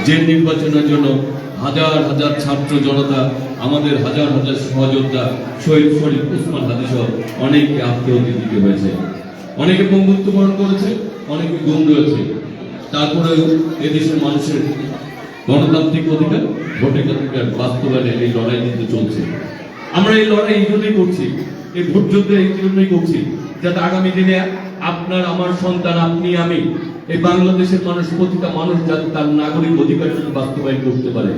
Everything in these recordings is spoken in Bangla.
যে নির্বাচনের জন্য হাজার হাজার ছাত্র জনতা, আমাদের হাজার হাজার সহযোদ্ধা, শহীদ শরীফ উসমান হাদি সহ অনেকে আত্মহত্যা দিতে হয়েছে, অনেকে পঙ্গুত্ব বরণ করেছে, অনেকে গুম রয়েছে। তারপরেও এদেশের মানুষের গণতান্ত্রিক অধিকার, ভোটাধিকার বাস্তবায়নের এই লড়াই কিন্তু চলছে। আমরা এই লড়াই এই জন্যই করছি, এই ভোট যুদ্ধ এই জন্যই করছি, যাতে আগামী দিনে আপনার, আমার সন্তান, আপনি, আমি, এই বাংলাদেশের মানুষ, প্রতিটা মানুষ যাতে তার নাগরিক অধিকার বাস্তবায়ন করতে পারে।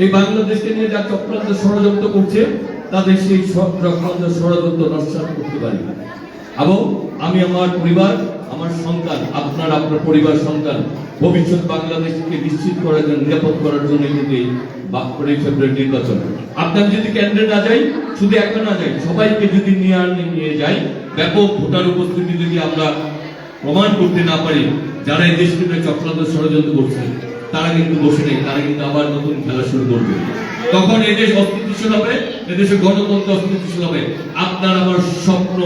এই বাংলাদেশকে নিয়ে যা চক্রান্ত ষড়যন্ত্র করছে, তাদের সেই চক্রান্ত ষড়যন্ত্র নস্যাৎ করতে পারি। এবং আমি আমার পরিবার, আমার সন্তান, আপনার পরিবার সন্তান ভবিষ্যৎ বাংলাদেশকে নিশ্চিত করার জন্য, নিরাপদ করার জন্য কিন্তু এই 5 ফেব্রুয়ারি নির্বাচন। আপনার যদি কেন্দ্রে না যাই, শুধু একা না যাই, সবাইকে যদি নিয়ে যাই, ব্যাপক ভোটার উপস্থিতি যদি আমরা প্রমাণ করতে না পারি, যারা এই দেশকে চক্রান্ত ষড়যন্ত্র করছে তারা কিন্তু বসে নেই, তারা কিন্তু আবার নতুন খেলা শুরু করবে। তখন এদেশ অস্থিতিশীল হবে, এদেশে গণতন্ত্র অস্থিতিশীল হবে। আপনার আমার স্বপ্ন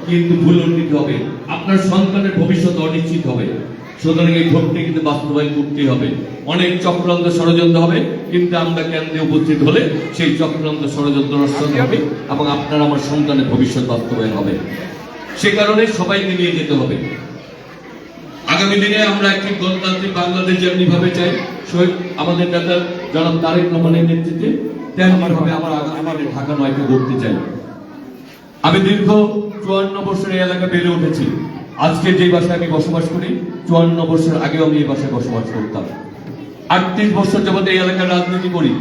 কিন্তু ভুলণ্ঠিত হবে, আপনার সন্তানের ভবিষ্যৎ অনিশ্চিত হবে। সুতরাং এই ভোটকে কিন্তু বাস্তবায়ন করতেই হবে। অনেক চক্রান্ত ষড়যন্ত্র হবে, কিন্তু আমরা কেন্দ্রে উপস্থিত হলে সেই চক্রান্ত ষড়যন্ত্র নস্যাৎ হবে এবং আপনার আমার সন্তানের ভবিষ্যৎ বাস্তবায়ন হবে। সে কারণে সবাইকে নিয়ে যেতে হবে। আগামী দিনে আমরা একটি গণতান্ত্রিক বাংলাদেশ যেমনি ভাবে চাই, আমাদের নেতা জনাব তারেক রহমানের নেতৃত্বে, তেমনি ভাবে আমাদের ঢাকা 9কে গড়তে চাই। আমি দীর্ঘ 54 বছর এই এলাকা বেড়ে উঠেছি। আজকে যে বাসায় আমি বসবাস করি, 54 বছর আগেও আমি এই বাসায় বসবাস করতাম। 38 বছর যাবত এই এলাকার রাজনীতি করি।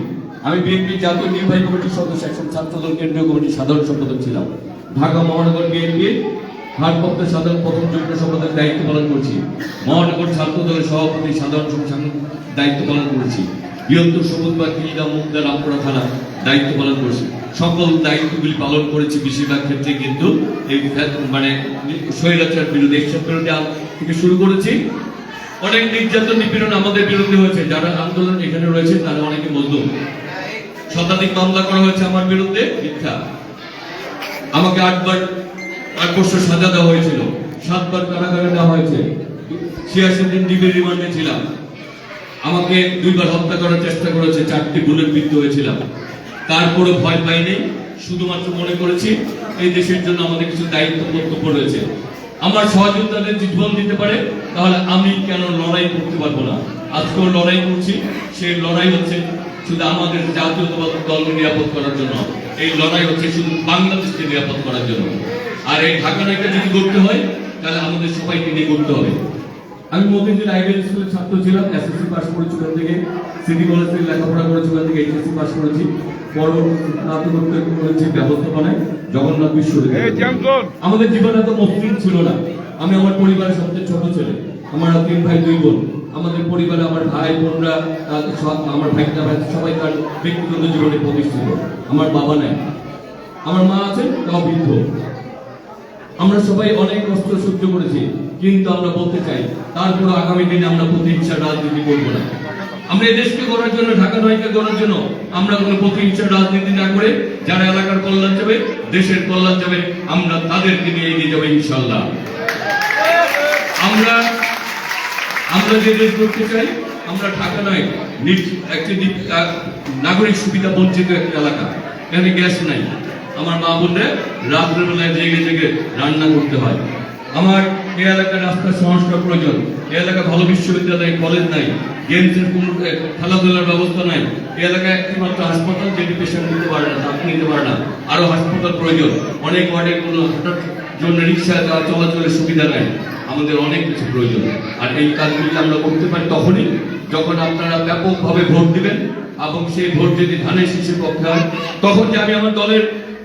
আমি বিএনপি জাতীয় নির্বাহী কমিটির সদস্য, একজন ছাত্রদল কেন্দ্রীয় কমিটির সাধারণ সম্পাদক ছিলাম। ঢাকা মহানগর বিএনপি ভারপ্রাপ্ত সাধারণ প্রথম যুগ্ম সম্পাদকের দায়িত্ব পালন করছি। মহানগর ছাত্র দলের সভাপতি, সাধারণ সম্পাদক দায়িত্ব পালন করেছি। বৃহত্তর সবুজবাগ, খিলগাঁও, মুগদা, রামপুরা থানা দায়িত্ব পালন করেছি। সকল দায়িত্বগুলি পালন করেছি। বেশিরভাগ ক্ষেত্রে কিন্তু এই স্বৈরাচার বিরোধী, এসব বিরোধী থেকে শুরু করেছি। অনেক নির্যাতন নিপীড়ন আমাদের বিরুদ্ধে হয়েছে। যারা আন্দোলন এখানে রয়েছে তারা অনেকে মজলুম। শতাধিক মামলা করা হয়েছে আমার বিরুদ্ধে, মিথ্যা। আমাকে 8 বছর সাজা দেওয়া হয়েছিল, 7 বার কারাগারে দেওয়া হয়েছে। 86 দিন ডিবি রিমান্ডে ছিলাম। আমাকে 2 বার হত্যা করার চেষ্টা করেছে, 4টি বুলেট বিদ্ধ হয়েছিলাম। তারপরে ভয় পাইনি, শুধুমাত্র মনে করেছি এই দেশের জন্য আমাদের কিছু দায়িত্ব কর্তব্য রয়েছে। আমার সহযোদ্ধাদের জীবন দিতে পারে, তাহলে আমি কেন লড়াই করতে পারবো না? আজকেও লড়াই করছি। সেই লড়াই হচ্ছে শুধু আমাদের জাতীয়তাবাদ দলকে নিরাপদ করার জন্য, এই লড়াই হচ্ছে শুধু বাংলাদেশকে নিরাপদ করার জন্য। আর এই ঢাকা 9কে যদি করতে হয়, তাহলে আমাদের সবাইকে নিয়ে করতে হবে। আমি মতিঝিল আইডিয়াল স্কুলের ছাত্র ছিলাম, এসএসসি পাস করেছি ওখান থেকে, সিটি কলেজ থেকে লেখাপড়া করেছি, ওখান থেকে এইচএসসি পাস করেছি। পরবর্তীতে করেছি ব্যবস্থাপনায় জগন্নাথ বিশ্ববিদ্যালয়। আমাদের জীবনে এত মসৃণ ছিল না। আমি আমার পরিবারের সবচেয়ে ছোট ছেলে, আমার 3 ভাই 2 বোন। আমাদের পরিবারে আমার ভাই বোনরা, আমার ভাইটা ভাই সবাই তার ব্যক্তিগত জীবনে প্রতিষ্ঠিত। আমার বাবা নাই, আমার মা আছে, তাও বৃদ্ধ। আমরা সবাই অনেক কষ্ট সহ্য করেছি, কিন্তু আমরা বলতে চাই তারপর আগামী দিনে আমরা প্রতিহিংসার রাজনীতি করবো না। আমরা এই দেশকে গড়ার জন্য, ঢাকা 9কে গড়ার জন্য আমরা কোনো প্রতিহিংসার রাজনীতি না করে, যারা এলাকার কল্যাণ চাবে, দেশের কল্যাণ চাবে, আমরা তাদেরকে নিয়ে এগিয়ে যাবো ইনশাআল্লাহ। আমরা যে দেশ করতে চাই, আমরা ঢাকা 9 একটি নাগরিক সুবিধা বঞ্চিত একটা এলাকা, এখানে গ্যাস নাই। আমার মা বোনরা রাত্রের বেলায় জেগে জেগে রান্না করতে হয়। আমার এই এলাকার রাস্তার সংস্কার প্রয়োজন। এই এলাকায় ভালো বিশ্ববিদ্যালয়, কলেজ নাই, গেমসের কোনো খেলাধুলার ব্যবস্থা নাই। এই এলাকায় একটিমাত্র হাসপাতাল, যেটি পেশেন্ট নিতে পারে না, ডাক্তার নিতে পারে না, আরো হাসপাতাল প্রয়োজন। অনেক ওয়ার্ডে কোনো হাঁটার জন্য রিক্সা চলাচলের সুবিধা নাই। আমাদের অনেক কিছু প্রয়োজন। আর এই কাজগুলি আমরা করতে পারি তখনই যখন আপনারা ব্যাপকভাবে ভোট দিবেন, এবং সেই ভোট যদি ধানের শীষের পক্ষে হয়, তখন যে আমি আমার দলের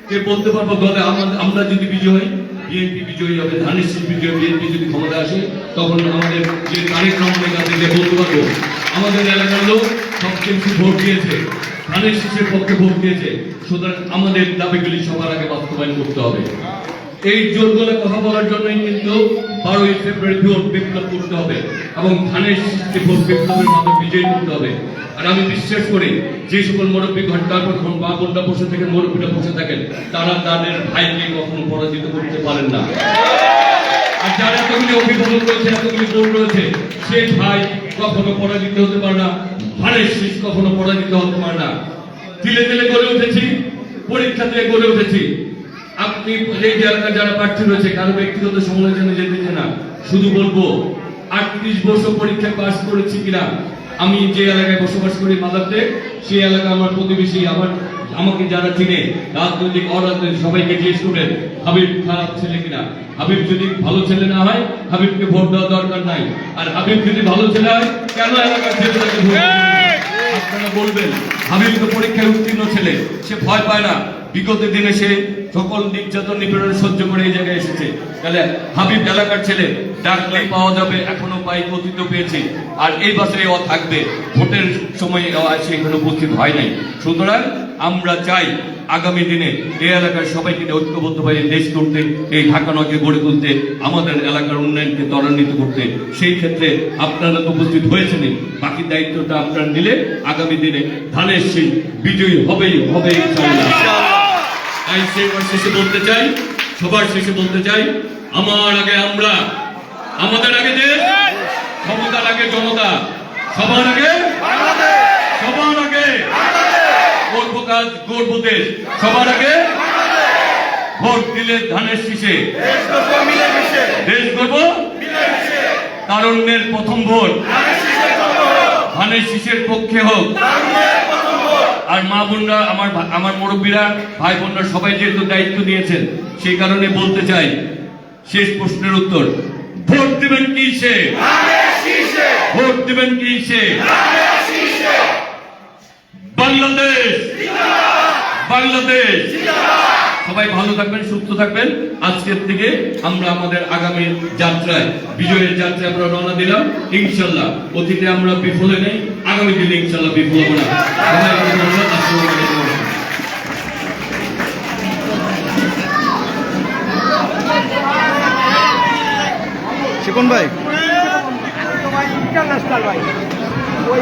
কে বলতে পারবো, দলে আমরা যদি বিজয়ী হই, বিএনপি বিজয়ী হবে, ধানের শীষ বিজয়ী, বিএনপি যদি ক্ষমতা আসে, তখন আমাদের যে তারেক রহমানের কাছে যে বলতে পারবো আমাদের এলাকার লোক সবচেয়ে বেশি ভোট দিয়েছে, ধানের শীষের পক্ষে ভোট দিয়েছে। সুতরাং আমাদের দাবিগুলি সবার আগে বাস্তবায়ন করতে হবে। এই জোর গলা কথা বলার জন্যই কিন্তু 12 ফেব্রুয়ারি ভোট বিপ্লব করতে হবে এবং ধানের শীষকে ভোট বিপ্লবের মাধ্যমে বিজয়ী করতে হবে। আর আমি বিশ্বাস করি, যে সকল মুরব্বী ঘন্টার পর মা বোনরা বসে থাকেন, মুরব্বীরা বসে থাকেন, তারা তাদের ভাইকে কখনো পরাজিত করতে পারেন না। আর যার এতগুলি অভিভাবক রয়েছে, এতগুলি বোন রয়েছে, সে ভাই কখনো পরাজিত হতে পারে না, ধানের শীষ কখনো পরাজিত হতে পারে না। তিলে তিলে গড়ে উঠেছি, পরীক্ষা দিয়ে গড়ে উঠেছি। আপনি এই যে এলাকার যারা প্রার্থী রয়েছে, কারো ব্যক্তিগত সমালোচনা যেতে না, শুধু বলবো 38 বছর পরীক্ষায় পাস করেছি কিনা। আমি যে এলাকায় বসবাস করি মাদারতে, সেই এলাকা আমার প্রতিবেশী, আমাকে যারা চিনে, রাজনৈতিক অরাজনৈতিক সবাইকে জিজ্ঞেস করবেন হাবিব খারাপ ছেলে কিনা। হাবিব যদি ভালো ছেলে না হয়, হাবিবকে ভোট দেওয়া দরকার নাই। আর হাবিব যদি ভালো ছেলে হয়, কেন এলাকার ছেলেটাকে ভোট দেবেন? আপনারা বলবেন হাবিব তো পরীক্ষায় উত্তীর্ণ ছেলে, সে ভয় পায় না। বিগত দিনে সে সকল নির্যাতন নিপীড়ন সহ্য করে এই জায়গায় এসেছে। তাহলে হাবিব এলাকার ছেলে, ডাকলেই পাওয়া যাবে, এখনো পাই, কথিত পেয়েছি। আর এই বছরে ও থাকবে, ভোটের সময় সে এখানে উপস্থিত হয় নাই। সুতরাং আমরা চাই আগামী দিনে এই এলাকার সবাইকে ঐক্যবদ্ধভাবে দেশ করতে, এই ঢাকা নয়কে গড়ে তুলতে, আমাদের এলাকার উন্নয়নকে ত্বরান্বিত করতে। সেই ক্ষেত্রে আপনারা তো উপস্থিত হয়েছেনই, বাকি দায়িত্বটা আপনারা নিলে আগামী দিনে ধানের শীষ বিজয়ী হবেই হবে ইনশাআল্লাহ। তাই সেইবার শেষে বলতে চাই, সবার শেষে বলতে চাই, আমার আগে আমরা, আমাদের আগে দেশ, ক্ষমতার আগে জনতা, সবার আগে সবার আগে গর্ব কাজ, গর্ব দেশ, সবার আগে ভোট দিলে ধানের শীষে দেশ গর্ব। তারুণ্যের প্রথম ভোট ধানের শীষের পক্ষে হোক। আর মা বোনরা, আমার মুরব্বীরা, ভাই বোনরা সবাই যেহেতু দায়িত্ব নিয়েছেন, সেই কারণে বলতে চাই, শেষ প্রশ্নের উত্তর, ভোট দিবেন কিসে? ভোট দিবেন কিসে? বাংলাদেশ, বাংলাদেশ। সবাই ভালো থাকবেন, সুস্থ থাকবেন। আজকের থেকে আমরা আমাদের আগামী যাত্রায়, বিজয়ের যাত্রায় আমরা রওনা দিলাম। ইনশাল্লাহ অতীতে আমরা বিফলে নেই, আগামী দিনে ইনশাল্লাহ বিফল হবো না। শিপন ভাই, ইন্টারন্যাশনাল ভাই, ওই